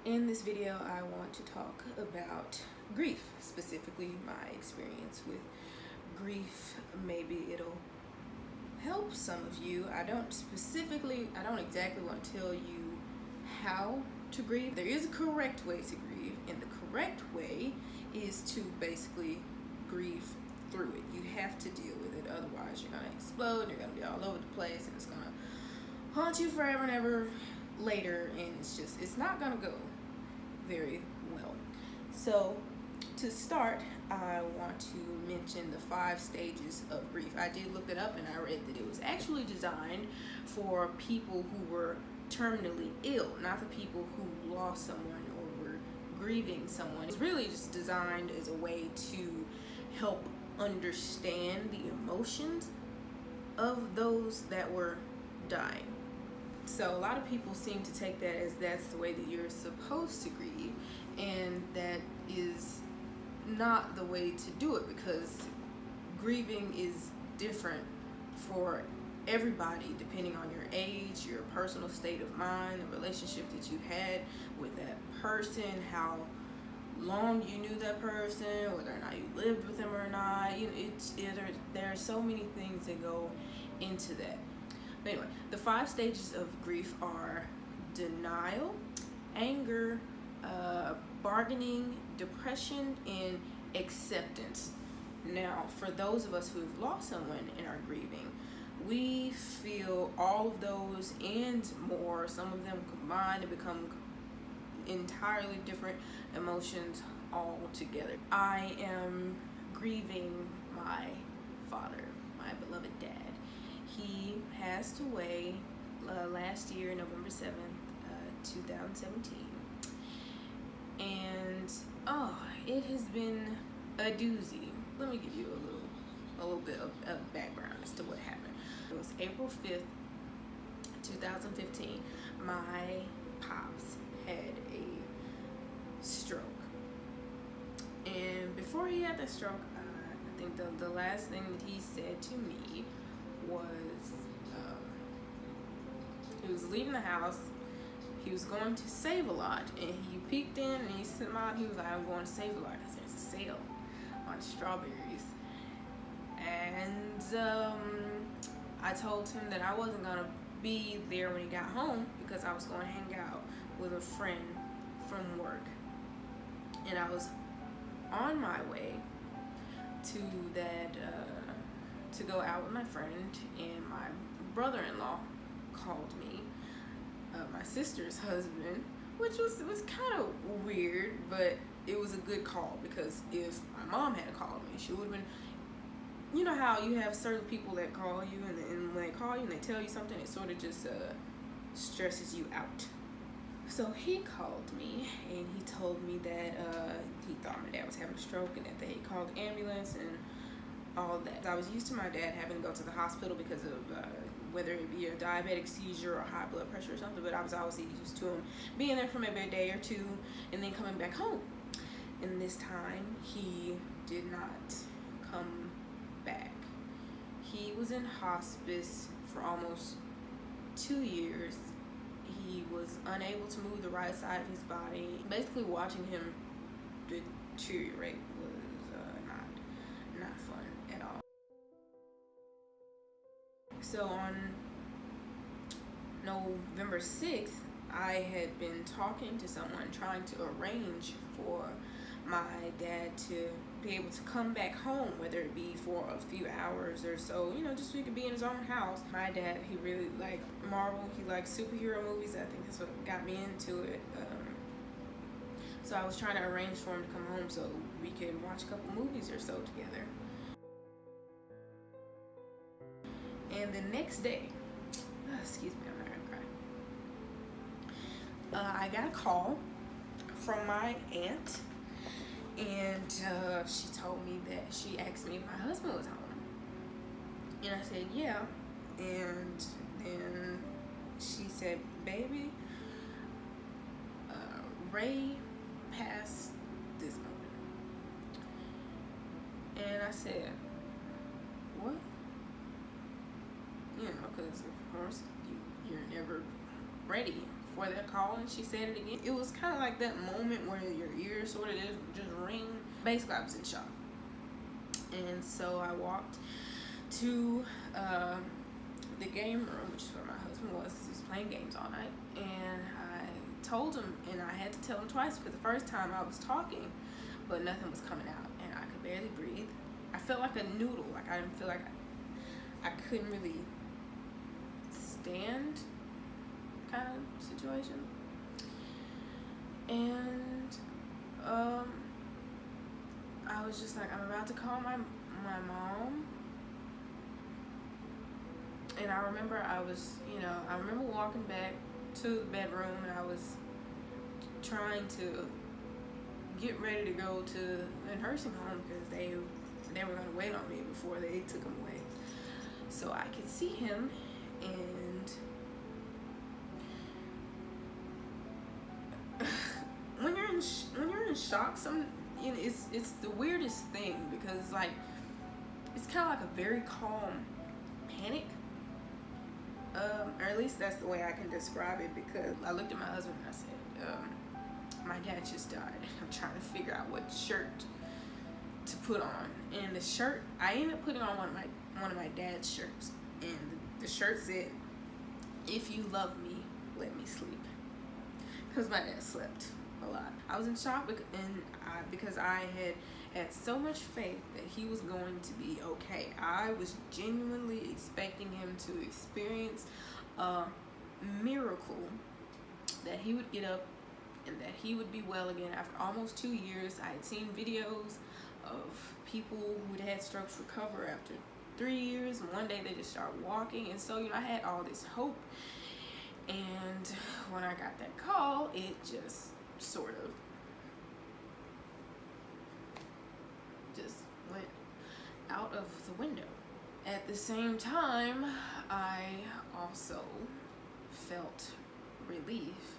In this video, I want to talk about grief, specifically my experience with grief. Maybe it'll help some of you. I don't exactly want to tell you how to grieve. There is a correct way to grieve, and the correct way is to basically grieve through it. You have to deal with it, otherwise you're gonna explode and you're gonna be all over the place and it's gonna haunt you forever and ever later, and it's not gonna go very well. So to start, I want to mention the 5 stages of grief. I did look it up and I read that it was actually designed for people who were terminally ill, not for people who lost someone or were grieving someone. It's really just designed as a way to help understand the emotions of those that were dying. So a lot of people seem to take that as that's the way that you're supposed to grieve, and that is not the way to do it, because grieving is different for everybody depending on your age, your personal state of mind, the relationship that you had with that person, how long you knew that person, whether or not you lived with them or not. There are so many things that go into that. But anyway, the 5 stages of grief are denial, anger, bargaining, depression, and acceptance. Now, for those of us who have lost someone and are grieving, we feel all of those and more, some of them combined to become entirely different emotions altogether. I am grieving my father, my beloved dad. He passed away last year, November 7th, 2017. And it has been a doozy. Let me give you a little bit of background as to what happened. It was April 5th, 2015. My pops had a stroke. And before he had the stroke, I think the last thing that he said to me was he was leaving the house. He was going to Save-A-Lot, and he peeked in and he smiled. He was like, "I'm going to Save-A-Lot because there's a sale on strawberries." And I told him that I wasn't gonna be there when he got home because I was going to hang out with a friend from work, and I was on my way to that to go out with my friend, and my brother-in-law called me, my sister's husband, which was kind of weird, but it was a good call, because if my mom had called me, she would have been, you know how you have certain people that call you, and when they call you and they tell you something, it sort of just stresses you out. So he called me and he told me that he thought my dad was having a stroke and that they called the ambulance and all that. I was used to my dad having to go to the hospital because of whether it be a diabetic seizure or high blood pressure or something, but I was obviously used to him being there for maybe a day or two and then coming back home. And this time he did not come back. He was in hospice for almost 2 years. He was unable to move the right side of his body. Basically watching him deteriorate was not fun at all. So on November 6th, I had been talking to someone trying to arrange for my dad to be able to come back home, whether it be for a few hours or so, just so he could be in his own house. My dad, he really liked Marvel, he liked superhero movies. I think that's what got me into it. So I was trying to arrange for him to come home so we could watch a couple movies or so together. And the next day, excuse me, I'm not gonna cry. I got a call from my aunt, and she told me that she asked me if my husband was home, and I said yeah. And then she said, "Baby, Ray passed this morning." And I said, "What?" Because of course you're never ready before that call, and she said it again. It was kind of like that moment where your ears sort of just ring. Basically, I was in shock. And so I walked to the game room, which is where my husband was. He was playing games all night. And I told him, and I had to tell him twice, because the first time I was talking, but nothing was coming out, and I could barely breathe. I felt like a noodle. Like, I didn't feel like I couldn't really stand, kind of situation. And I was just like, I'm about to call my mom. And I remember I remember walking back to the bedroom, and I was trying to get ready to go to the nursing home, because they were going to wait on me before they took him away, so I could see him. And when you're in shock, it's the weirdest thing, because like it's kind of like a very calm panic, or at least that's the way I can describe it, because I looked at my husband and I said, my dad just died. I'm trying to figure out what shirt to put on, and the shirt, I ended up putting on one of my dad's shirts, and the shirt said, "If you love me, let me sleep," because my dad slept a lot. I was in shock, because I had so much faith that he was going to be okay. I was genuinely expecting him to experience a miracle, that he would get up and that he would be well again. After almost 2 years, I had seen videos of people who had strokes recover after 3 years, and one day they just start walking. And so, I had all this hope. And when I got that call, it just sort of just went out of the window. At the same time, I also felt relief,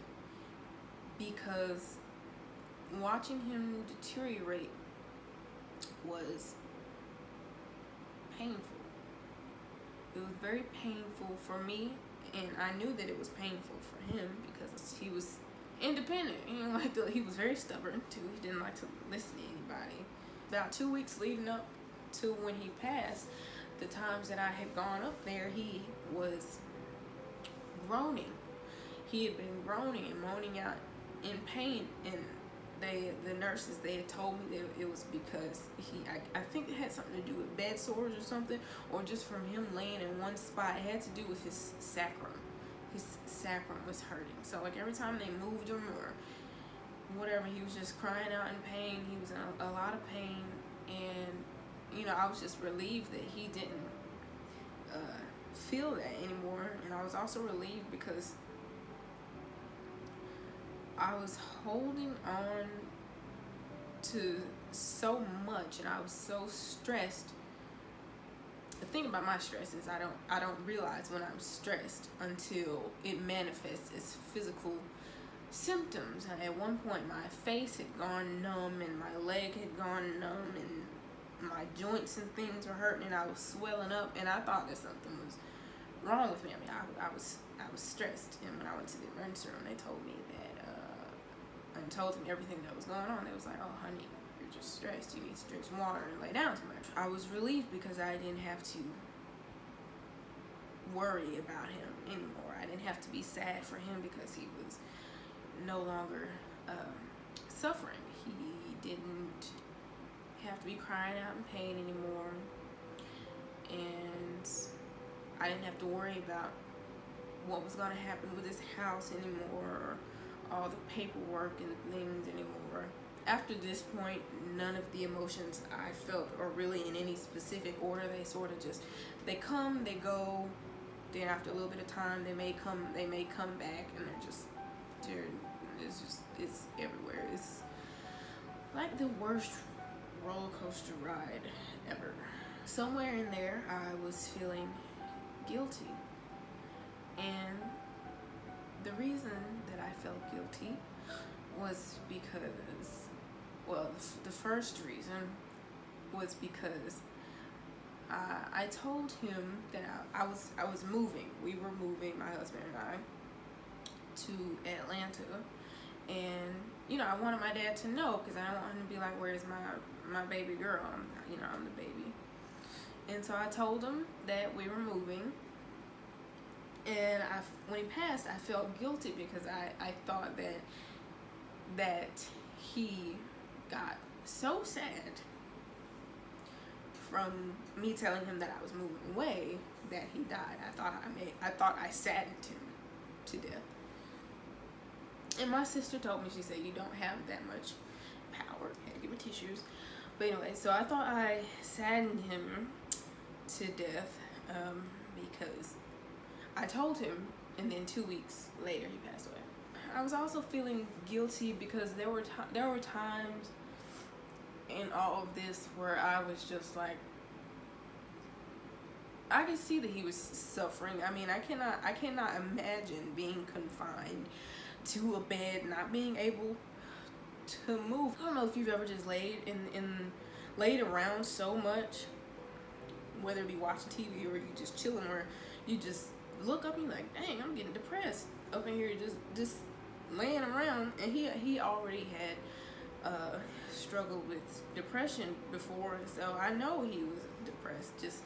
because watching him deteriorate was painful. It was very painful for me, and I knew that it was painful for him, because he was independent. He was very stubborn too. He didn't like to listen to anybody. About 2 weeks leading up to when he passed, the times that I had gone up there, he was groaning. He had been groaning and moaning out in pain, and the nurses, they had told me that it was because I think it had something to do with bed sores or something, or just from him laying in one spot. It had to do with his sacrum. His sacrum was hurting. So like every time they moved him or whatever, he was just crying out in pain. He was in a lot of pain, and I was just relieved that he didn't feel that anymore. And I was also relieved because I was holding on to so much, and I was so stressed. The thing about my stress is I don't realize when I'm stressed until it manifests as physical symptoms. And at one point, my face had gone numb, and my leg had gone numb, and my joints and things were hurting, and I was swelling up, and I thought that something was wrong with me. I mean, I was stressed, and when I went to the emergency room, they told me that, and told them everything that was going on. They was like, "Oh, honey, you're just stressed. You need to drink some water and lay down some much." I was relieved because I didn't have to worry about him anymore. I didn't have to be sad for him because he was no longer suffering. He didn't have to be crying out in pain anymore, and I didn't have to worry about what was going to happen with his house anymore, or all the paperwork and things anymore. After this point, none of the emotions I felt are really in any specific order. They sort of just, they come, they go, then after a little bit of time, they may come back, and it's everywhere. It's like the worst roller coaster ride ever. Somewhere in there, I was feeling guilty. And the reason that I felt guilty was because, well, the first reason was because I told him that I was moving. We were moving, my husband and I, to Atlanta, and I wanted my dad to know, because I don't want him to be like, where's my baby girl? I'm the baby. And so I told him that we were moving, and when he passed, I felt guilty because I thought that he got so sad from me telling him that I was moving away that he died. I thought I saddened him to death. And my sister told me, she said, you don't have that much power. I had to give me tissues. But anyway, so I thought I saddened him to death because I told him, and then 2 weeks later he passed away. I was also feeling guilty because there were times in all of this where I was just like, I could see that he was suffering. I mean, I cannot imagine being confined to a bed, not being able to move. I don't know if you've ever just laid around so much, whether it be watching TV or you just chilling, where you just look up and you're like, dang, I'm getting depressed up in here just laying around. And he already had struggled with depression before, and so I know he was depressed, just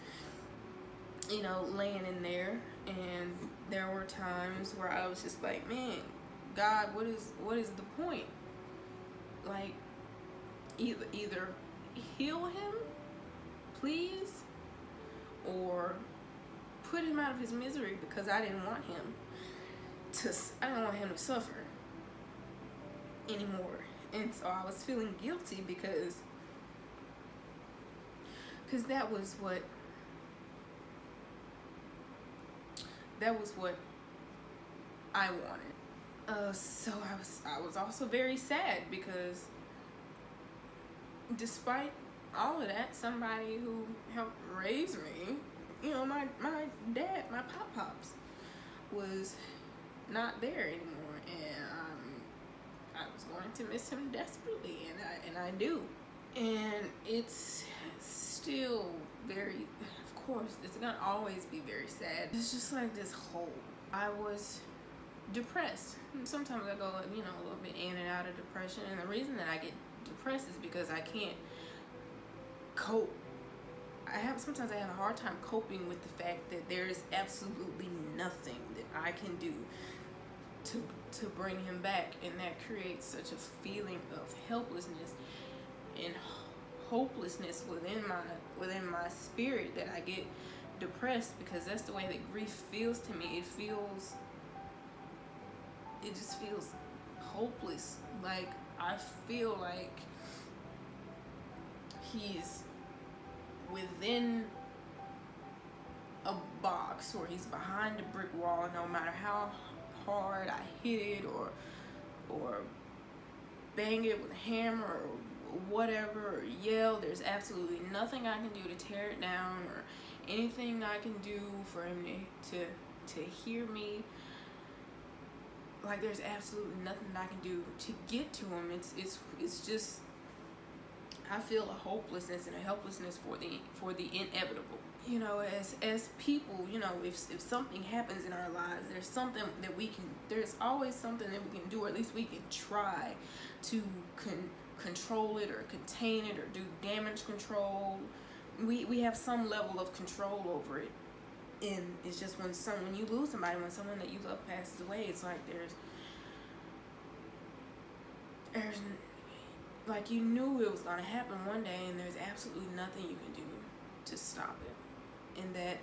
laying in there. And there were times where I was just like, man, God, what is the point? Like, either heal him, please, or put him out of his misery, because I didn't want him to suffer anymore. And so I was feeling guilty because that was what I wanted. So I was also very sad because despite all of that, somebody who helped raise me, my dad, my pops, was not there anymore, and I was going to miss him desperately, and I do. And it's still very, of course, it's gonna always be very sad. It's just like this hole. I was depressed. And sometimes I go, a little bit in and out of depression, and the reason that I get depressed is because I can't cope. Sometimes I have a hard time coping with the fact that there is absolutely nothing that I can do to bring him back, and that creates such a feeling of helplessness and hopelessness within my spirit that I get depressed, because that's the way that grief feels to me. It just feels hopeless. Like, I feel like he's within a box, or he's behind a brick wall. No matter how hard I hit it or bang it with a hammer or whatever, or yell, there's absolutely nothing I can do to tear it down, or anything I can do for him to hear me. Like, there's absolutely nothing that I can do to get to him. It's just, I feel a hopelessness and a helplessness for the inevitable. As people, if something happens in our lives, there's always something that we can do, or at least we can try to control it or contain it or do damage control. We have some level of control over it. And it's just when you lose somebody, when someone that you love passes away, it's like there's like, you knew it was going to happen one day, and there's absolutely nothing you can do to stop it. And that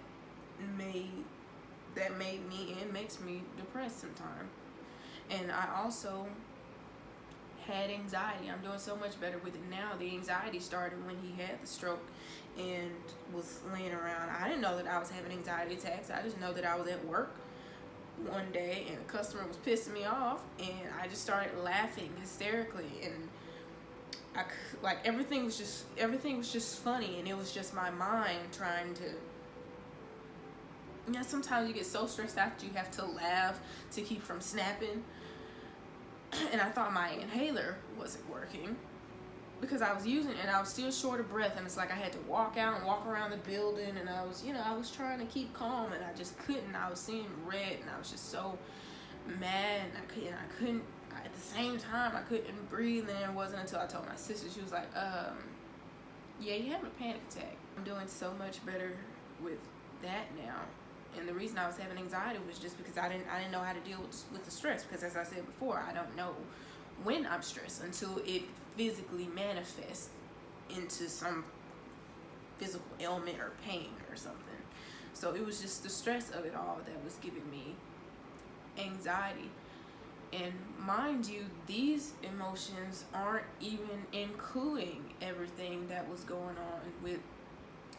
made me and makes me depressed sometimes. And I also had anxiety. I'm doing so much better with it now. The anxiety started when he had the stroke and was laying around. I didn't know that I was having anxiety attacks. I just know that I was at work one day and a customer was pissing me off, and I just started laughing hysterically, and everything was just funny, and it was just my mind trying to. Sometimes you get so stressed out that you have to laugh to keep from snapping. And I thought my inhaler wasn't working because I was using it, and I was still short of breath, and it's like I had to walk out and walk around the building, and I was trying to keep calm, and I just couldn't. I was seeing red, and I was just so mad, and I couldn't at the same time I couldn't breathe. And it wasn't until I told my sister. She was like, yeah, you having a panic attack. I'm doing so much better with that now. And the reason I was having anxiety was just because I didn't know how to deal with the stress, because as I said before, I don't know when I'm stressed until it physically manifests into some physical ailment or pain or something. So it was just the stress of it all that was giving me anxiety. And mind you, these emotions aren't even including everything that was going on with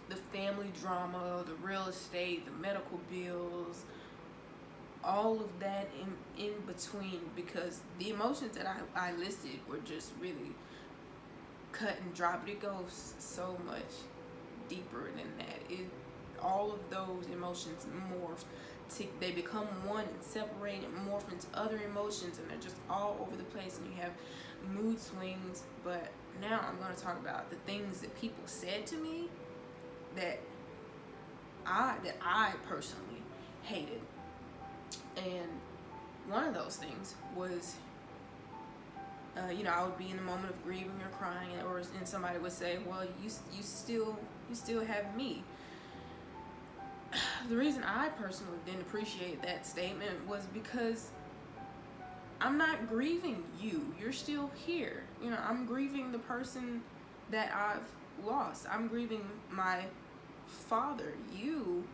the family drama, the real estate, the medical bills, all of that in between, because the emotions that I listed were just really cut and dry, but it goes so much deeper than that. All of those emotions morph. They become one and separate and morph into other emotions, and they're just all over the place, and you have mood swings. But now I'm going to talk about the things that people said to me that I personally hated. And one of those things was, I would be in the moment of grieving or crying, and somebody would say, "Well, you still have me." The reason I personally didn't appreciate that statement was because I'm not grieving you. You're still here. I'm grieving the person that I've lost. I'm grieving my father. You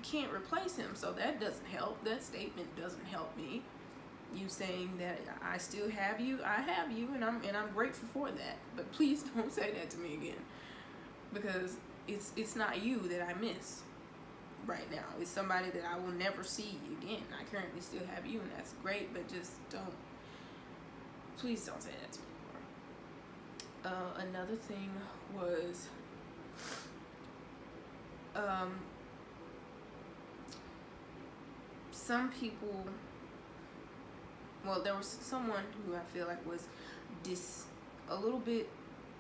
can't replace him, so that doesn't help. That statement doesn't help me. You saying that I still have you, I have you, and I'm grateful for that. But please don't say that to me again, because it's not you that I miss right now. It's somebody that I will never see again. I currently still have you, and that's great, but just please don't say that to me anymore. Another thing was, some people, there was someone who I feel like was a little bit,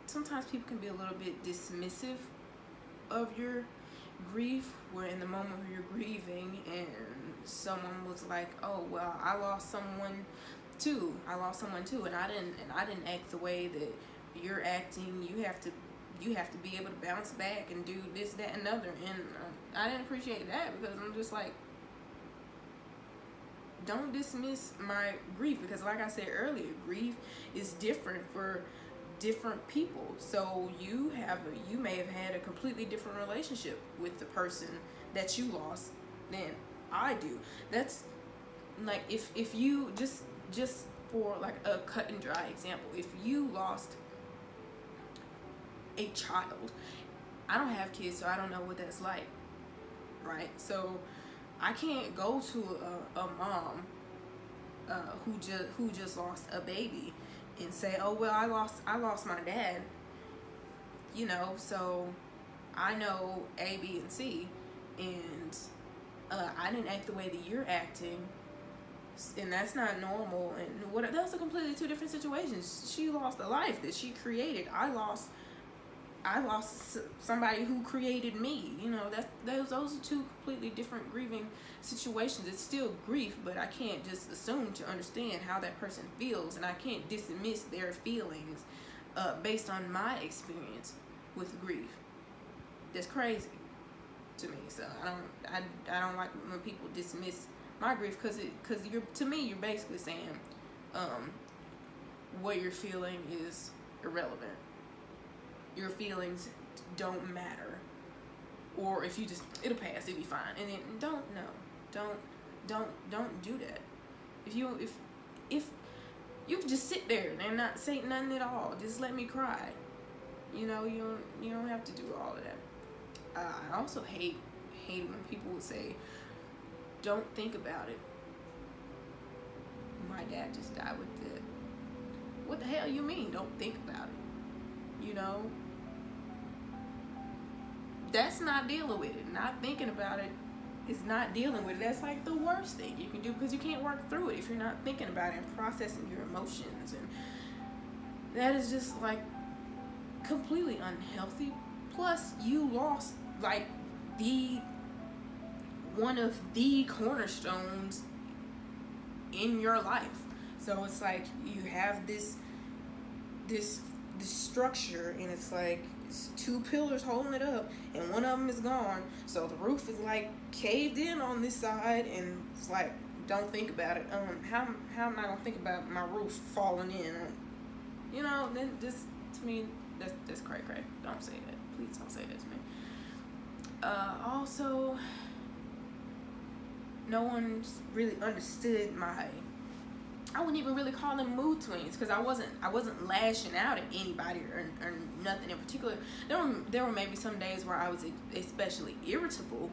sometimes people can be a little bit dismissive of your grief, where in the moment where you're grieving and someone was like, "Oh, well, I lost someone too, and I didn't act the way that you're acting. You have to be able to bounce back and do this, that, and other." And I didn't appreciate that, because I'm just like, don't dismiss my grief, because like I said earlier, grief is different for different people. So you may have had a completely different relationship with the person that you lost than I do. That's like, if you just for like a cut and dry example, if you lost a child, I don't have kids, so I don't know what that's like, right? So I can't go to a mom who just lost a baby and say, "Oh, well, I lost my dad, so I know A, B, and C, and I didn't act the way that you're acting, and that's not normal." And those are completely two different situations. She lost a life that she created. I lost somebody who created me. Those are two completely different grieving situations. It's still grief, but I can't just assume to understand how that person feels, and I can't dismiss their feelings based on my experience with grief. That's crazy to me. So I don't like when people dismiss my grief, because to me you're basically saying what you're feeling is irrelevant. Your feelings don't matter, or if you it'll pass, it'll be fine. And then don't do that. If you can just sit there and not say nothing at all, just let me cry. You don't have to do all of that. I also hate when people would say, "Don't think about it." My dad just died with that. What the hell you mean, don't think about it? That's not dealing with it. Not thinking about it is not dealing with it. That's like the worst thing you can do, because you can't work through it if you're not thinking about it and processing your emotions. And that is just like completely unhealthy. Plus, you lost like one of the cornerstones in your life. So it's like you have this structure, and it's like it's two pillars holding it up, and one of them is gone. So the roof is like caved in on this side, and it's like, don't think about it. How am I gonna think about my roof falling in? Then this, to me, that's cray cray. Don't say that. Please don't say that to me. Also, no one's really understood my, I wouldn't even really call them mood swings, because I wasn't lashing out at anybody or nothing in particular. There were maybe some days where I was especially irritable,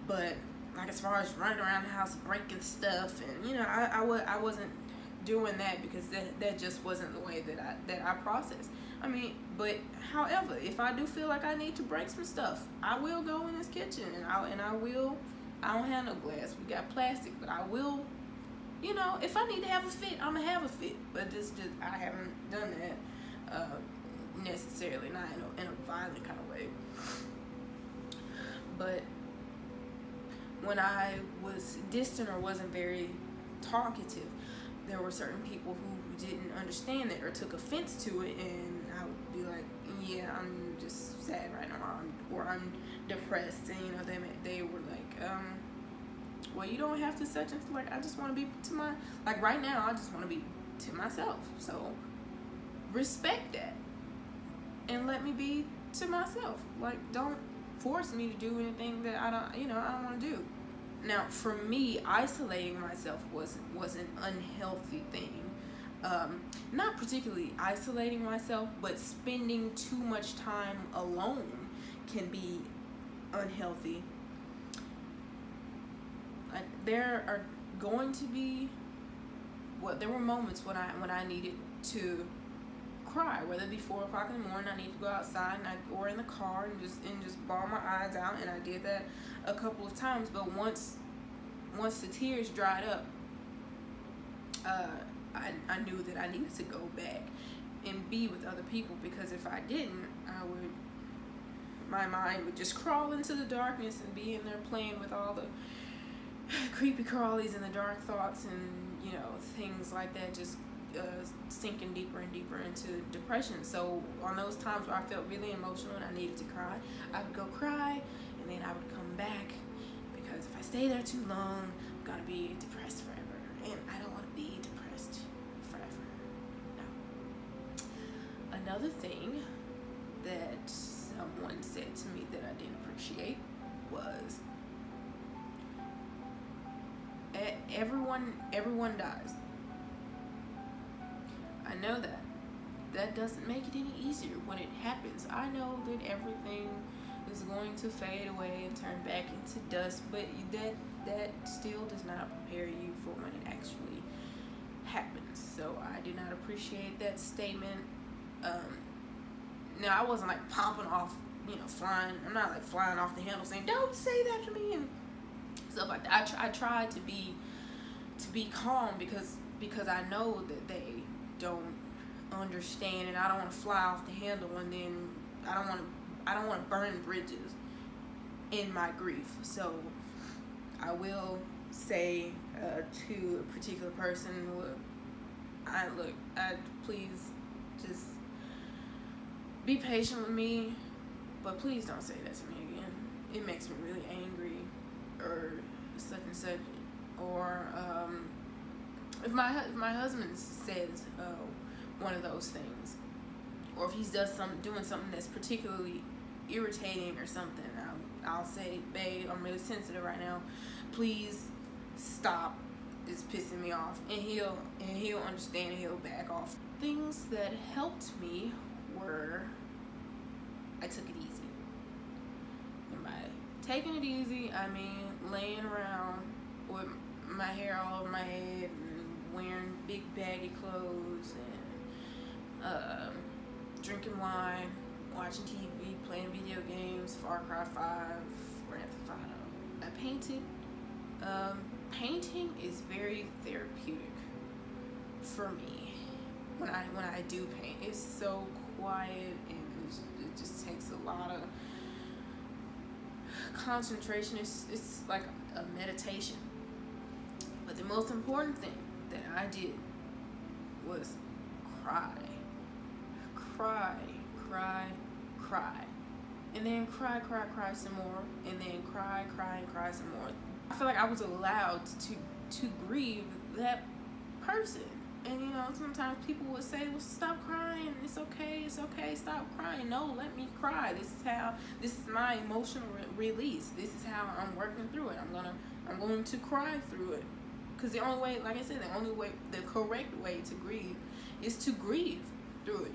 but like as far as running around the house breaking stuff, and I wasn't doing that, because that just wasn't the way that I process. I mean, but however, if I do feel like I need to break some stuff, I will go in this kitchen, and I will. I don't have no glass. We got plastic, but I will. If I need to have a fit, I'm gonna have a fit. But I haven't done that necessarily, not in a violent kind of way. But when I was distant or wasn't very talkative, there were certain people who didn't understand it or took offense to it, and I would be like, yeah, I'm just sad right now, or I'm depressed, and they were like, well, you don't have to such and like, I just want to be to my, like right now, I just want to be to myself. So respect that and let me be to myself. Like, don't force me to do anything that I don't want to do. Now, for me, isolating myself was an unhealthy thing. Not particularly isolating myself, but spending too much time alone can be unhealthy. Like, there are going to be, there were moments when I needed to cry, whether it be 4 o'clock in the morning, I need to go outside or in the car and just bawl my eyes out, and I did that a couple of times. But once the tears dried up, I knew that I needed to go back and be with other people, because if I didn't, my mind would just crawl into the darkness and be in there playing with all the creepy crawlies and the dark thoughts and things like that, just sinking deeper and deeper into depression. So on those times where I felt really emotional and I needed to cry, I would go cry, and then I would come back, because if I stay there too long, I'm gonna be depressed forever, and I don't want to be depressed forever. No. Another thing that someone said to me that I didn't appreciate was, everyone dies. I know that. That doesn't make it any easier when it happens. I know that everything is going to fade away and turn back into dust, but that still does not prepare you for when it actually happens. So I did not appreciate that statement. Now, I wasn't like popping off, flying. I'm not like flying off the handle saying, "Don't say that to me," and stuff like that. I tried to be calm, because I know that they don't understand, and I don't want to fly off the handle, and then I don't want to burn bridges in my grief. So I will say to a particular person, please just be patient with me, but please don't say that to me again. It makes me really angry, or such and such. Or if my husband says one of those things, or if he's doing something that's particularly irritating or something, I'll say, "Babe, I'm really sensitive right now. Please stop. It's pissing me off." And he'll understand, and he'll back off. Things that helped me were, I took it easy. And by taking it easy, I mean laying around with my hair all over my head and wearing big baggy clothes and drinking wine, watching TV, playing video games, Far Cry 5, Grand Theft Auto. I painted. Painting is very therapeutic for me. When I do paint, it's so quiet, and it just takes a lot of concentration. It's like a meditation. But the most important thing that I did was cry. Cry, cry, cry. And then cry some more. And then cry and cry some more. I feel like I was allowed to grieve that person. And sometimes people would say, well, stop crying, it's okay, stop crying. No, let me cry. This is my emotional release. This is how I'm working through it. I'm going to cry through it. Because the only way, like I said, the correct way to grieve is to grieve through it.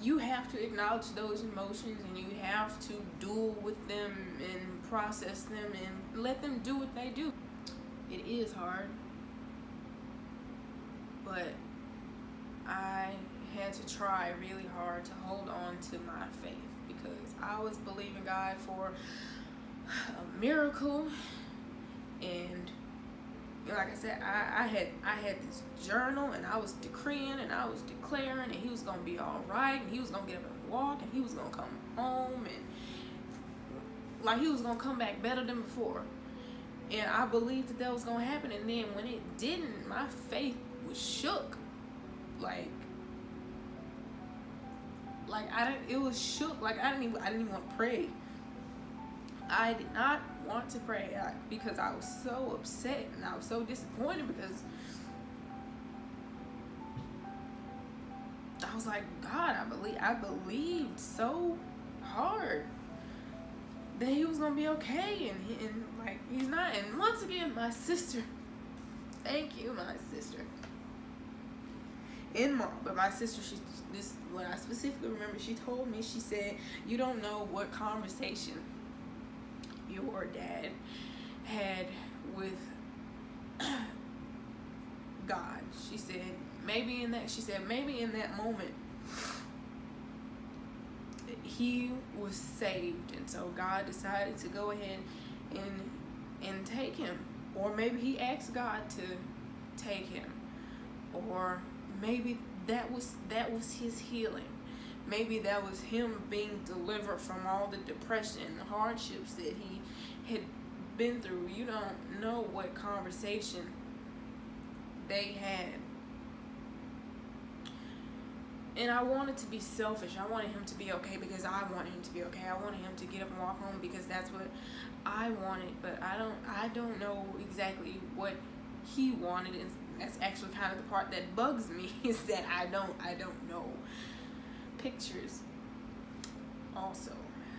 You have to acknowledge those emotions, and you have to duel with them and process them and let them do what they do. It is hard, but I had to try really hard to hold on to my faith, because I was believing God for a miracle. And like I said, I had this journal, and I was decreeing and I was declaring, and he was gonna be all right, and he was gonna get up and walk, and he was gonna come home, and like he was gonna come back better than before. And I believed that was gonna happen. And then when it didn't, my faith was shook. It was shook. Like I didn't even want to pray. I did not want to pray because I was so upset and I was so disappointed, because I was like, God, I believed so hard that he was gonna be okay, and he's not. And once again, my sister, thank you, my sister, and mom. But my sister, what I specifically remember, she told me, she said, you don't know what conversation your dad had with God. She said maybe in that moment he was saved, and so God decided to go ahead and take him. Or maybe he asked God to take him. Or maybe that was his healing. Maybe that was him being delivered from all the depression and the hardships that he had been through. You don't know what conversation they had. And I wanted to be selfish. I wanted him to be okay because I wanted him to be okay. I wanted him to get up and walk home because that's what I wanted. But I don't know exactly what he wanted, and that's actually kind of the part that bugs me, is that I don't know. Pictures also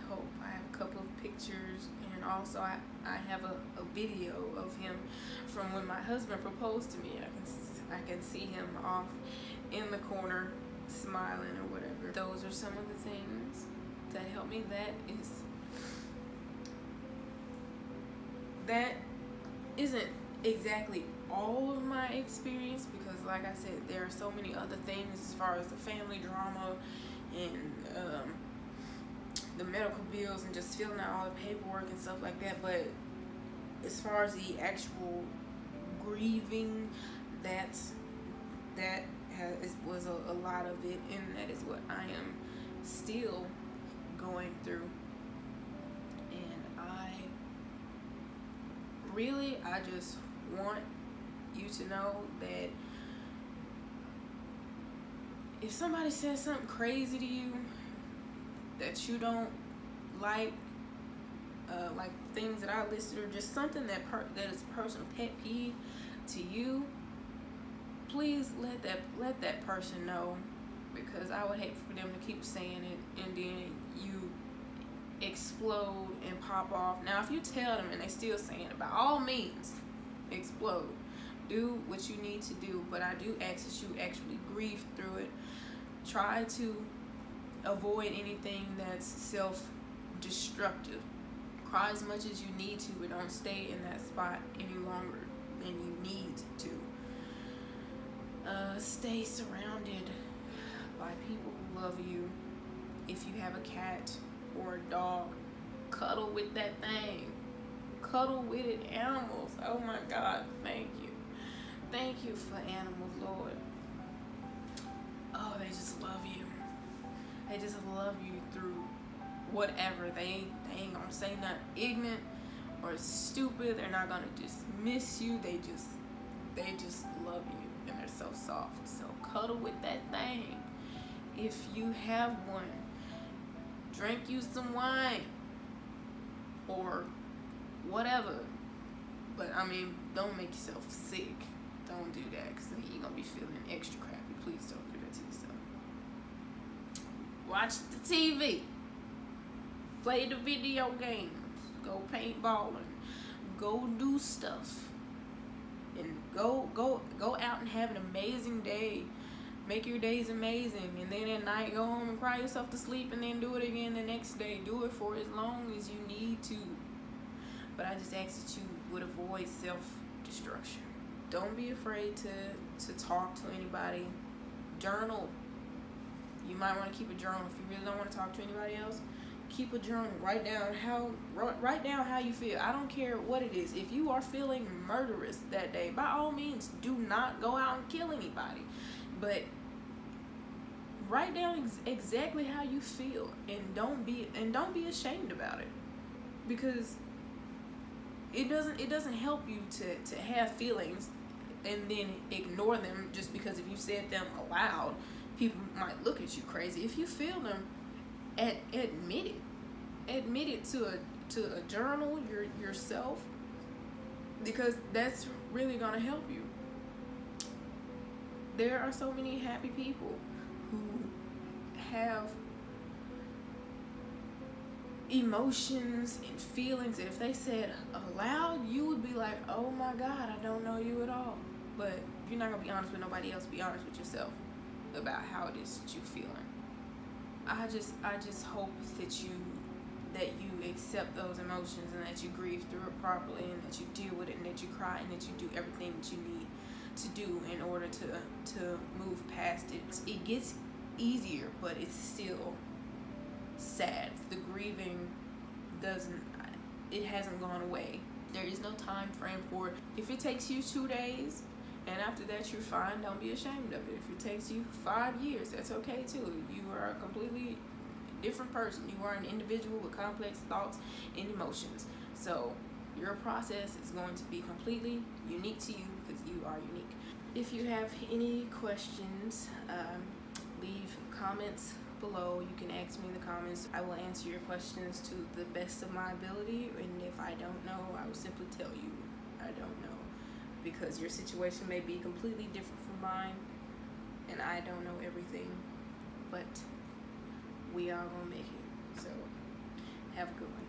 help. I have a couple of pictures, and also I have a video of him from when my husband proposed to me. I can see him off in the corner smiling or whatever. Those are some of the things that help me. That isn't exactly all of my experience, because like I said, there are so many other things as far as the family drama and the medical bills and just filling out all the paperwork and stuff like that. But as far as the actual grieving, was a lot of it, and that is what I am still going through. And I just want you to know that if somebody says something crazy to you that you don't like things that I listed, or just something that is a personal pet peeve to you, please let that person know, because I would hate for them to keep saying it and then you explode and pop off. Now, if you tell them and they still saying it, by all means, explode. Do what you need to do, but I do ask that you actually grieve through it. Try to avoid anything that's self-destructive. Cry as much as you need to, but don't stay in that spot any longer than you need to. Stay surrounded by people who love you. If you have a cat or a dog, cuddle with that thing. Cuddle with it. Animals, oh my God, thank you. Thank you for animals, Lord. Oh, they just love you. They just love you through whatever. They ain't gonna say nothing ignorant or stupid. They're not gonna dismiss you. They just love you, and they're so soft. So cuddle with that thing if you have one. Drink you some wine or whatever. But I mean, don't make yourself sick. Don't do that, because then you're gonna be feeling extra crappy. Please don't do that to yourself. Watch the TV. Play the video games. Go paintballing. Go do stuff. And go out and have an amazing day. Make your days amazing. And then at night, go home and cry yourself to sleep, and then do it again the next day. Do it for as long as you need to. But I just ask that you would avoid self-destruction. Don't be afraid to talk to anybody. Journal. You might want to keep a journal. If you really don't want to talk to anybody else, keep a journal. Write down how you feel. I don't care what it is. If you are feeling murderous that day, by all means, do not go out and kill anybody. But write down exactly how you feel, and don't be ashamed about it, because it doesn't help you to have feelings and then ignore them just because if you said them aloud, people might look at you crazy. If you feel them, admit it to a journal yourself, because that's really gonna help you. There are so many happy people who have emotions and feelings that if they said aloud, you would be like, oh my God, I don't know you at all. But you're not gonna be honest with nobody else. Be honest with yourself about how it is that you're feeling. I just hope that you accept those emotions, and that you grieve through it properly, and that you deal with it, and that you cry, and that you do everything that you need to do in order to move past it. It gets easier, but it's still sad. The grieving hasn't gone away. There is no time frame for it. If it takes you 2 days and after that you're fine, don't be ashamed of it. If it takes you 5 years, that's okay too. You are a completely different person. You are an individual with complex thoughts and emotions. So your process is going to be completely unique to you, because you are unique. If you have any questions, leave comments below. You can ask me in the comments. I will answer your questions to the best of my ability, and if I don't know, I will simply tell you I don't know, because your situation may be completely different from mine, and I don't know everything, but we are gonna make it. So have a good one.